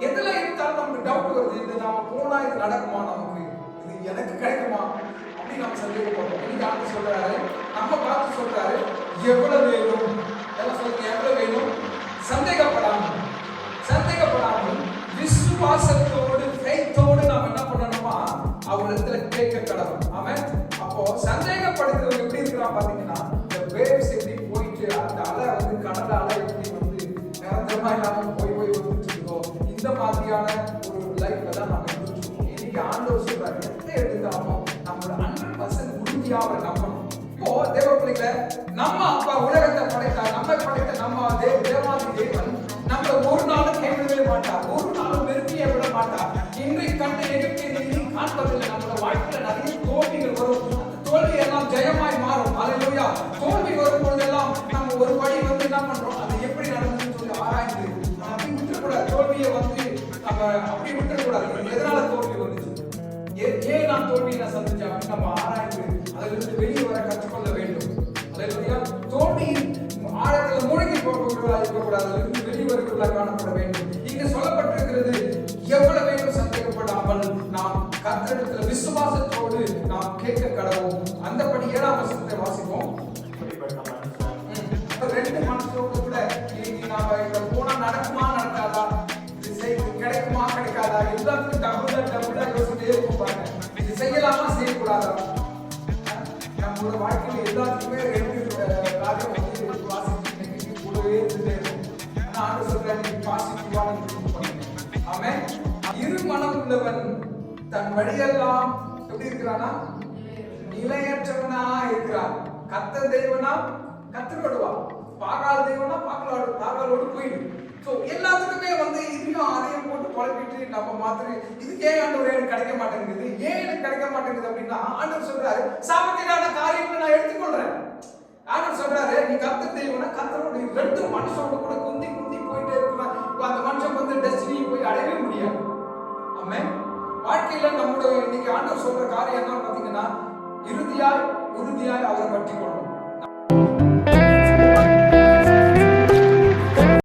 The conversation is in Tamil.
எதுல இருந்தாலும் நமக்கு டவுட் வருது. இது நாம போனா இது நடக்குமா, நமக்கு இது எனக்கு கிடைக்குமா அப்படின்னு நம்ம சந்தேகப்படுறோம். இன்னைக்கு ஆண்டு சொல்றாரு, நம்ம பார்த்து சொல்றாரு, எவ்வளவு வேணும் எல்லாம் சொல்லுங்க, எவ்வளவு வேணும், சந்தேகப்படாமல் விசுவாசத்தோடு ஃபெய்த்தோடு நாம் என்ன பண்ணணுமா, அவரிடத்துல கேட்க கடவுள். அவன் அப்போ சந்தேகப்படுகிறவங்க எப்படி இருக்கிறான் பாத்தீங்கன்னா, இந்த வேவ்ஸ் எப்படி போயிட்டு அந்த அலை வந்து கடல் அலை எப்படி வந்து நிரந்தரமா இல்லாம போய் வந்துட்டு இருக்கோம், இந்த மாதிரியான ஒரு லைஃப்ல தான் நம்ம இருந்துட்டு இருக்கோம். இன்னைக்கு ஆண்டவர் சொல்றாரு, எதை எடுத்தாலும் நம்மளோட 100% உறுதியாக நம்பணும். இப்போ தேவ பிள்ளைகளை, நம்ம அப்பா உலகத்தை படைத்தார், நம்ம படைத்த நம்ம தேவாதி தேவன் நம்மள ஒரு நாளும் கைவிடவே மாட்டார், ஒரு நாளும் வெறுமையை விட மாட்டார். இன்றைக்கு கண்டு எகிப்தியரை காண்பதில்லை. நம்மளோட வாழ்க்கையில நிறைய தோல்விகள் வரும், தோல்வி எல்லாம் ஜெயமாய் மாறும். அல்லேலூயா. தோல்வி வரும் பொழுதெல்லாம் நம்ம ஒரு படி வந்து என்ன பண்றோம், அது எப்படி நடந்ததுன்னு சொல்லி ஆராய்ந்து அப்படி விட்டுறக்கூடாது. தோல்வியை வந்து நம்ம அப்படி விட்டுறக்கூடாது. எதனால தோல்வி வந்துச்சு, ஏன் நான் தோல்வியை சந்திச்சேன் அப்படின்னு நம்ம ஆராய்ந்து அதிலிருந்து வெளியே வர கற்றுக்கொள்ள வேண்டும். அல்லேலூயா. தோல்வி ஆழத்தில் மூழ்கி போகக்கூடாது, இருக்கக்கூடாது, அதிலிருந்து வெளிவருவதாக காணப்பட வேண்டும். இங்க சொல்லப்பட்டிருக்கிறது, எவ்வளவு வேணும் சந்தேகப்படாமல் நாம் கர்த்தரிடத்தில் விசுவாசத்தோடு நாம் கேட்க கடவோம். அந்தபடி 7ஆம் வசனத்தை வாசிப்போம். ரெண்டு மனுஷோடு கூட இன்னைக்கு நாம இங்க போனா நடக்குமா நடக்காதா, இது கிடைக்குமா கிடைக்காதா, எல்லாத்துக்கும் டபுளா யோசிச்சுட்டே இருப்போம் பாருங்க. இது செய்யலாமா செய்யக்கூடாதா, நம்மளோட வாழ்க்கையில எல்லாத்துக்குமே ரெண்டு காரியம் வந்து வாசிச்சு கூடவே இருந்துட்டே இருக்கும். ஆனா ஆண்டவர் சொல்றாரு, பாசிட்டிவான பண்ணுங்க. ஆமென். இரு மனம் உள்ளவன் தன் வழியெல்லாம் எப்படி இருக்கிறானா, நிலையற்றவனா இருக்கிறான். கர்த்தர் தெய்வனா கர்த்தரோடுவா, பாகால் தெய்வனா பாகாலோடு போயிடும். ஸோ எல்லாத்துக்குமே வந்து இதையும் அதையும் போட்டு குழப்பிட்டு நம்ம மாத்திரை இதுக்கு ஏன் ஆண்டவர் எனக்கு கிடைக்க மாட்டேங்குது, ஏன் எனக்கு கிடைக்க மாட்டேங்குது அப்படின்னா, ஆண்டவர் சொல்றாரு, சாமர்த்தியமான காரியங்களை நான் எடுத்துக்கொள்றேன். ஆண்டவர் சொல்றாரு, நீ கர்த்தர் தெய்வனா கர்த்தரோடு ரெண்டு மனுஷனோட கூட குந்தி போயிட்டே இருக்கிறான். அந்த மனுஷன் வந்து டெஸ்டினி போய் அடையவே முடியாது. ஆமென். வாழ்க்கையில நம்மளோட இன்னைக்கு ஆண்டவர் சொல்ற காரியம் என்ன பாத்தீங்கன்னா, உறுதியாய் அவரை பற்றி கொள்ளும்.